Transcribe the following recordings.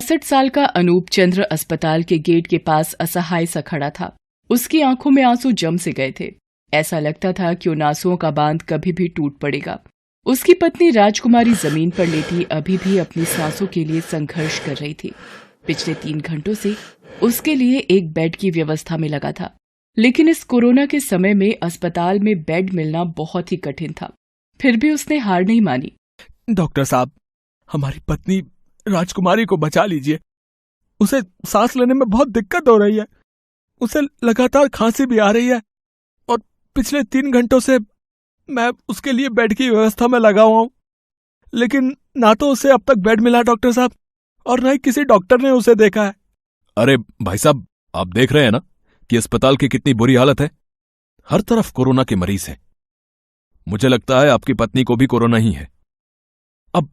61 साल का अनूप चंद्र अस्पताल के गेट के पास असहाय सा खड़ा था। उसकी आंखों में आंसू जम से गए थे। ऐसा लगता था कि उन आंसुओं का बांध कभी भी टूट पड़ेगा। उसकी पत्नी राजकुमारी जमीन पर लेटी अभी भी अपनी सांसों के लिए संघर्ष कर रही थी। पिछले 3 घंटों से उसके लिए एक बेड की व्यवस्था में लगा था, लेकिन इस कोरोना के समय में अस्पताल में बेड मिलना बहुत ही कठिन था। फिर भी उसने हार नहीं मानी। डॉक्टर साहब, हमारी पत्नी राजकुमारी को बचा लीजिए। उसे सांस लेने में बहुत दिक्कत हो रही है। उसे लगातार खांसी भी आ रही है और पिछले 3 घंटों से मैं उसके लिए बेड की व्यवस्था में लगा हुआ हूं, लेकिन ना तो उसे अब तक बेड मिला डॉक्टर साहब, और ना ही किसी डॉक्टर ने उसे देखा है। अरे भाई साहब, आप देख रहे हैं ना कि अस्पताल की कितनी बुरी हालत है। हर तरफ कोरोना के मरीज हैं। मुझे लगता है आपकी पत्नी को भी कोरोना ही है। अब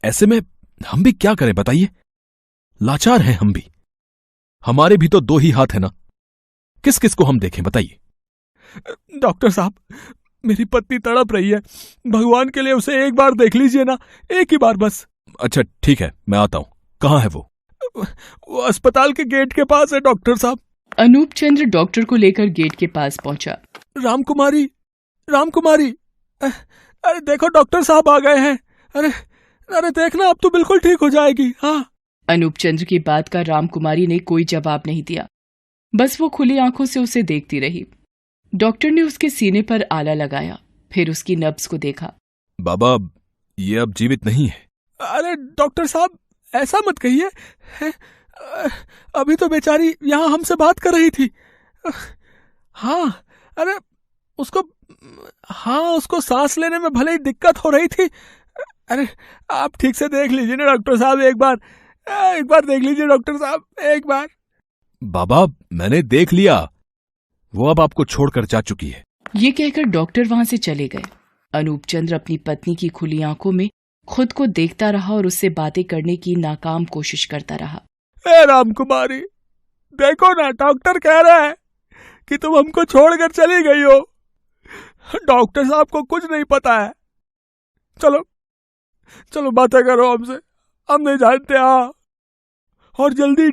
ऐसे में हम भी क्या करें बताइए? लाचार हैं हम भी। हमारे भी तो 2 ही हाथ हैं ना। किस किस को हम देखें बताइए? डॉक्टर साहब, मेरी पत्नी तड़प रही है। भगवान के लिए उसे एक बार देख लीजिए ना, एक ही बार बस। अच्छा ठीक है, मैं आता हूं। कहाँ है वो? अस्पताल के गेट के पास है डॉक्टर साहब। अनूप चंद्र डॉक्टर को लेकर गेट के पास पहुंचा। रामकुमारी, रामकुमारी, अरे देखो डॉक्टर साहब आ गए हैं। अरे देखना, अब तो बिल्कुल ठीक हो जाएगी। हाँ। अनूप चंद्र की बात का रामकुमारी ने कोई जवाब नहीं दिया। बस वो खुली आंखों से उसे देखती रही। डॉक्टर ने उसके सीने पर आला लगाया, फिर उसकी नब्ज को देखा। बाबा, ये अब जीवित नहीं है। अरे डॉक्टर साहब, ऐसा मत कहिए। अभी तो बेचारी यहाँ हमसे बात कर रही थी। हाँ, अरे उसको सांस लेने में भले ही दिक्कत हो रही थी। अरे आप ठीक से देख लीजिए ना डॉक्टर साहब, एक बार देख लीजिए डॉक्टर साहब, एक बार। बाबा, मैंने देख लिया। वो अब आपको छोड़कर जा चुकी है। ये कहकर डॉक्टर वहां से चले गए। अनूप चंद्र अपनी पत्नी की खुली आंखों में खुद को देखता रहा और उससे बातें करने की नाकाम कोशिश करता रहा। ए रामकुमारी, देखो ना, डॉक्टर कह रहा है कि तुम हमको छोड़कर चली गई हो। डॉक्टर साहब को कुछ नहीं पता है। चलो बातें करो हमसे, हम नहीं जानते। और जल्दी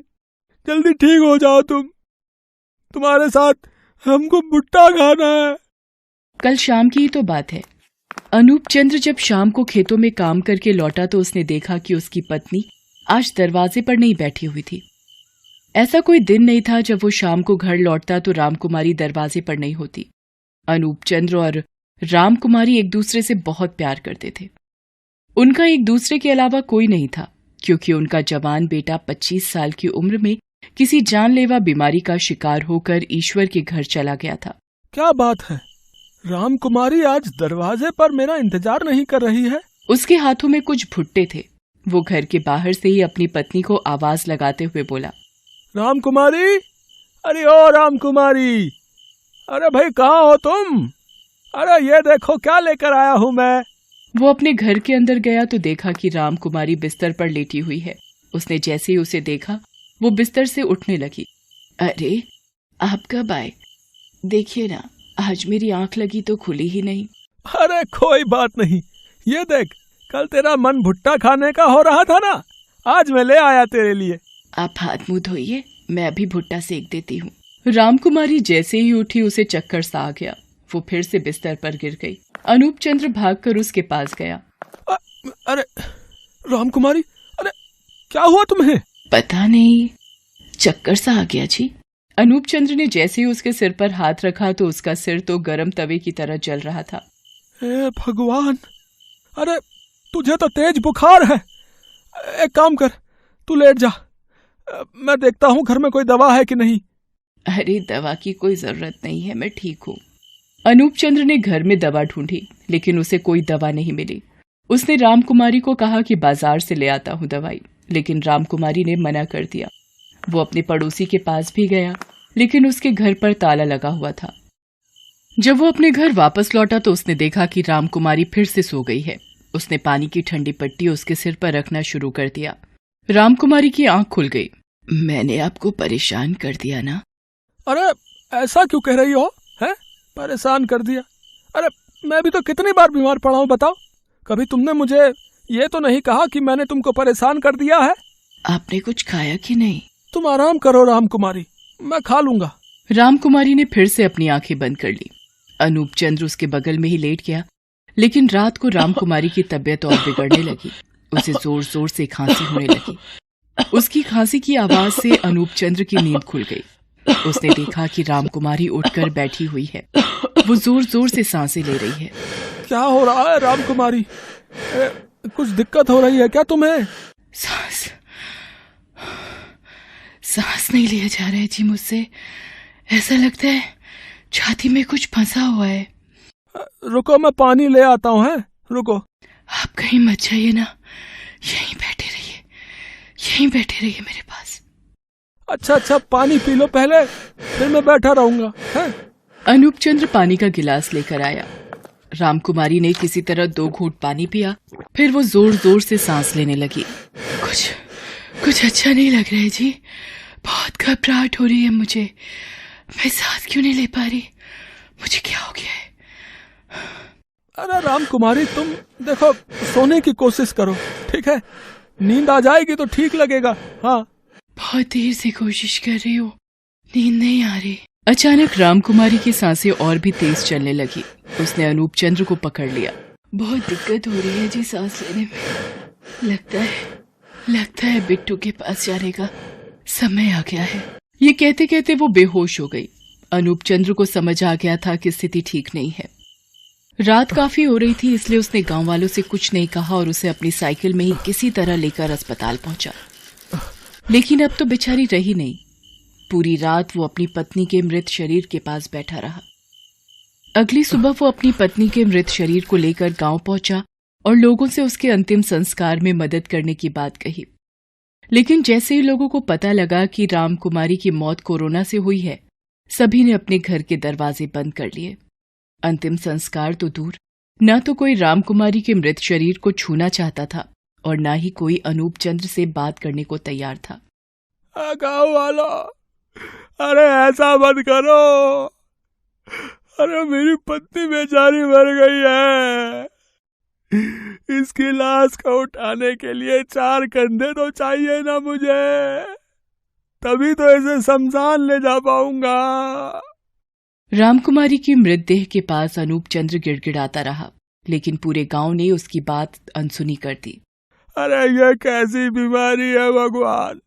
ठीक हो जाओ। तुम्हारे साथ हमको भुट्टा खाना है। कल शाम की ही तो बात है। अनूप चंद्र जब शाम को खेतों में काम करके लौटा तो उसने देखा कि उसकी पत्नी आज दरवाजे पर नहीं बैठी हुई थी। ऐसा कोई दिन नहीं था जब वो शाम को घर लौटता तो रामकुमारी दरवाजे पर नहीं होती। अनूप चंद्र और रामकुमारी एक दूसरे से बहुत प्यार करते थे। उनका एक दूसरे के अलावा कोई नहीं था, क्योंकि उनका जवान बेटा 25 साल की उम्र में किसी जानलेवा बीमारी का शिकार होकर ईश्वर के घर चला गया था। क्या बात है, रामकुमारी आज दरवाजे पर मेरा इंतजार नहीं कर रही है। उसके हाथों में कुछ भुट्टे थे। वो घर के बाहर से ही अपनी पत्नी को आवाज लगाते हुए बोला, रामकुमारी, अरे ओ रामकुमारी, अरे भाई कहाँ हो तुम? अरे ये देखो क्या लेकर आया हूँ मैं। वो अपने घर के अंदर गया तो देखा कि रामकुमारी बिस्तर पर लेटी हुई है। उसने जैसे ही उसे देखा वो बिस्तर से उठने लगी। अरे आप कब आए? देखिए ना, आज मेरी आंख लगी तो खुली ही नहीं। अरे कोई बात नहीं, ये देख, कल तेरा मन भुट्टा खाने का हो रहा था ना, आज मैं ले आया तेरे लिए। आप हाथ मुंह धोइए, मैं अभी भुट्टा सेक देती हूँ। रामकुमारी जैसे ही उठी उसे चक्कर सा आ गया। वो फिर से बिस्तर पर गिर गई। अनूप चंद्र भागकर उसके पास गया। अरे रामकुमारी, अरे क्या हुआ तुम्हें? पता नहीं, चक्कर सा आ गया जी। अनूप चंद्र ने जैसे ही उसके सिर पर हाथ रखा तो उसका सिर तो गर्म तवे की तरह जल रहा था। हे भगवान, अरे तुझे तो तेज बुखार है। एक काम कर, तू लेट जा, मैं देखता हूँ घर में कोई दवा है कि नहीं। अरे दवा की कोई जरूरत नहीं है, मैं ठीक हूँ। अनूप चंद्र ने घर में दवा ढूंढी, लेकिन उसे कोई दवा नहीं मिली। उसने रामकुमारी को कहा कि बाजार से ले आता हूँ दवाई, लेकिन रामकुमारी ने मना कर दिया। वो अपने पड़ोसी के पास भी गया, लेकिन उसके घर पर ताला लगा हुआ था। जब वो अपने घर वापस लौटा तो उसने देखा कि रामकुमारी फिर से सो गई है। उसने पानी की ठंडी पट्टी उसके सिर पर रखना शुरू कर दिया। रामकुमारी की आंख खुल गई। मैंने आपको परेशान कर दिया ना? अरे ऐसा क्यों कह रही हो? है परेशान कर दिया? अरे मैं भी तो कितनी बार बीमार पड़ा हूँ, बताओ। कभी तुमने मुझे ये तो नहीं कहा कि मैंने तुमको परेशान कर दिया है। आपने कुछ खाया कि नहीं? तुम आराम करो रामकुमारी, मैं खा लूंगा। रामकुमारी ने फिर से अपनी आंखें बंद कर ली। अनूप चंद्र उसके बगल में ही लेट गया, लेकिन रात को रामकुमारी की तबीयत और बिगड़ने लगी। उसे जोर जोर से खांसी होने लगी। उसकी खांसी की आवाज से अनूप चंद्र की नींद खुल गई। उसने देखा कि रामकुमारी उठकर बैठी हुई है। वो जोर जोर से सांसें ले रही है। क्या हो रहा है रामकुमारी? कुछ दिक्कत हो रही है क्या तुम्हें? सांस नहीं लिया जा रहा है जी मुझसे। ऐसा लगता है छाती में कुछ फंसा हुआ है। रुको, मैं पानी ले आता हूँ। रुको। आप कहीं मत जाइए ना, यहीं बैठे रहिए मेरे पास। अच्छा, पानी पी लो पहले, फिर मैं बैठा रहूंगा। अनूप चंद्र पानी का गिलास लेकर आया। रामकुमारी ने किसी तरह 2 घूंट पानी पिया, फिर वो जोर जोर से सांस लेने लगी। कुछ अच्छा नहीं लग रहा है जी, बहुत घबराहट हो रही है मुझे। मैं सांस क्यों नहीं ले पा रही? मुझे क्या हो गया है? अरे रामकुमारी, तुम देखो, सोने की कोशिश करो, ठीक है? नींद आ जाएगी तो ठीक लगेगा। हाँ, बहुत देर से कोशिश कर रही हूँ, नींद नहीं आ रही। अचानक रामकुमारी की सांसें और भी तेज चलने लगी। उसने अनूप चंद्र को पकड़ लिया। बहुत दिक्कत हो रही है जी सांस लेने में। लगता है बिट्टू के पास जाने का समय आ गया है। ये कहते कहते वो बेहोश हो गई। अनूप चंद्र को समझ आ गया था कि स्थिति ठीक नहीं है। रात काफी हो रही थी, इसलिए उसने गांव वालों से कुछ नहीं कहा और उसे अपनी साइकिल में ही किसी तरह लेकर अस्पताल पहुंचा। लेकिन अब तो बेचारी रही नहीं। पूरी रात वो अपनी पत्नी के मृत शरीर के पास बैठा रहा। अगली सुबह वो अपनी पत्नी के मृत शरीर को लेकर गांव पहुंचा और लोगों से उसके अंतिम संस्कार में मदद करने की बात कही। लेकिन जैसे ही लोगों को पता लगा कि रामकुमारी की मौत कोरोना से हुई है, सभी ने अपने घर के दरवाजे बंद कर लिए। अंतिम संस्कार तो दूर, न तो कोई रामकुमारी के मृत शरीर को छूना चाहता था और न ही कोई अनूप चंद्र से बात करने को तैयार था। गाँव वालों, अरे ऐसा मत करो। अरे मेरी पत्नी बेचारी मर गई है। इसकी लाश को उठाने के लिए 4 कंधे तो चाहिए ना मुझे, तभी तो इसे शमशान ले जा पाऊंगा। रामकुमारी की मृतदेह के पास अनूप चंद्र गिड़गिड़ाता रहा, लेकिन पूरे गांव ने उसकी बात अनसुनी कर दी। अरे ये कैसी बीमारी है भगवान,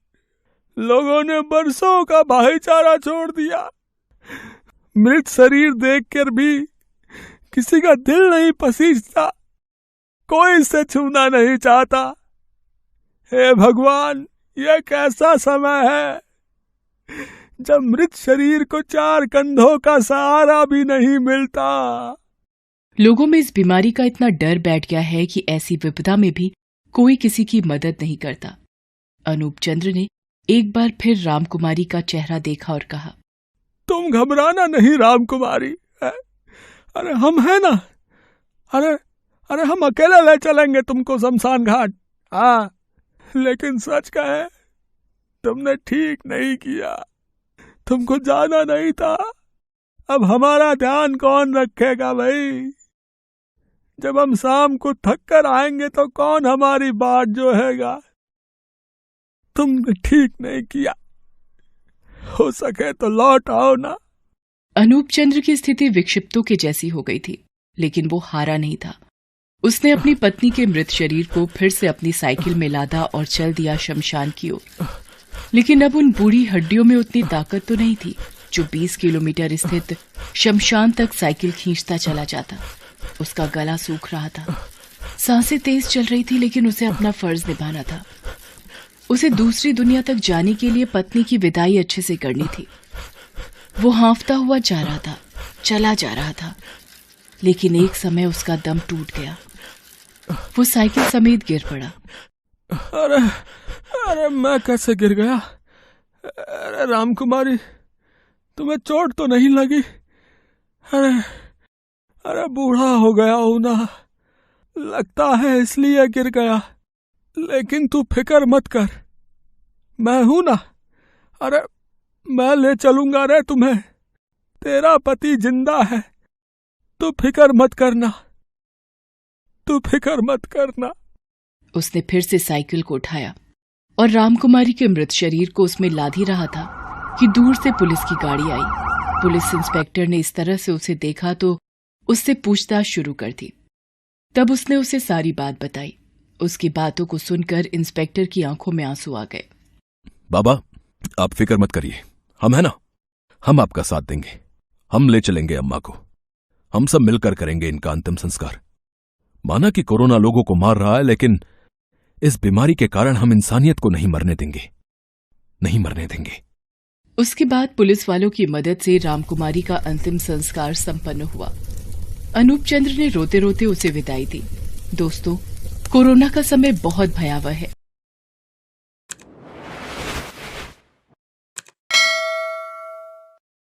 लोगों ने बरसों का भाईचारा छोड़ दिया। मृत शरीर देखकर भी किसी का दिल नहीं पसीजता, कोई इसे छूना नहीं चाहता। हे भगवान, ये कैसा समय है जब मृत शरीर को 4 कंधों का सहारा भी नहीं मिलता। लोगों में इस बीमारी का इतना डर बैठ गया है कि ऐसी विपदा में भी कोई किसी की मदद नहीं करता। अनूप चंद्र ने एक बार फिर रामकुमारी का चेहरा देखा और कहा, तुम घबराना नहीं रामकुमारी, अरे हम हैं ना। अरे हम अकेले ले चलेंगे तुमको शमशान घाट। हाँ, लेकिन सच कहे, तुमने ठीक नहीं किया, तुमको जाना नहीं था। अब हमारा ध्यान कौन रखेगा भाई? जब हम शाम को थक कर आएंगे तो कौन हमारी बाट जोहेगा? तुमने ठीक नहीं किया, हो सके तो लौट आओ ना। अनूप चंद्र की स्थिति विक्षिप्तों के जैसी हो गई थी, लेकिन वो हारा नहीं था। उसने अपनी पत्नी के मृत शरीर को फिर से अपनी साइकिल में लादा और चल दिया शमशान की ओर। लेकिन अब उन बूढ़ी हड्डियों में उतनी ताकत तो नहीं थी जो 20 किलोमीटर स्थित शमशान तक साइकिल खींचता चला जाता। उसका गला सूख रहा था, सांसें तेज चल रही थी, लेकिन उसे अपना फर्ज निभाना था। उसे दूसरी दुनिया तक जाने के लिए पत्नी की विदाई अच्छे से करनी थी। वो हांफता हुआ जा रहा था, चला जा रहा था, लेकिन एक समय उसका दम टूट गया। वो साइकिल समेत गिर पड़ा। अरे मैं कैसे गिर गया? अरे रामकुमारी, तुम्हें चोट तो नहीं लगी? अरे बूढ़ा हो गया हूं ना, लगता है इसलिए गिर गया। लेकिन तू फिक्र मत कर, मैं हूं ना। अरे मैं ले चलूंगा रे तुम्हें, तेरा पति जिंदा है, तू फिक्र मत करना, तू फिक्र मत करना। उसने फिर से साइकिल को उठाया और रामकुमारी के मृत शरीर को उसमें लाद ही रहा था कि दूर से पुलिस की गाड़ी आई। पुलिस इंस्पेक्टर ने इस तरह से उसे देखा तो उससे पूछताछ शुरू कर दी। तब उसने उसे सारी बात बताई। उसकी बातों को सुनकर इंस्पेक्टर की आंखों में आंसू आ गए। बाबा, आप फिक्र मत करिए, हम है ना, हम आपका साथ देंगे। हम ले चलेंगे अम्मा को, हम सब मिलकर करेंगे इनका अंतिम संस्कार। माना कि कोरोना लोगों को मार रहा है, लेकिन इस बीमारी के कारण हम इंसानियत को नहीं मरने देंगे, नहीं मरने देंगे। उसके बाद पुलिस वालों की मदद से रामकुमारी का अंतिम संस्कार संपन्न हुआ। अनूप चंद्र ने रोते रोते उसे विदाई दी। दोस्तों, कोरोना का समय बहुत भयावह है।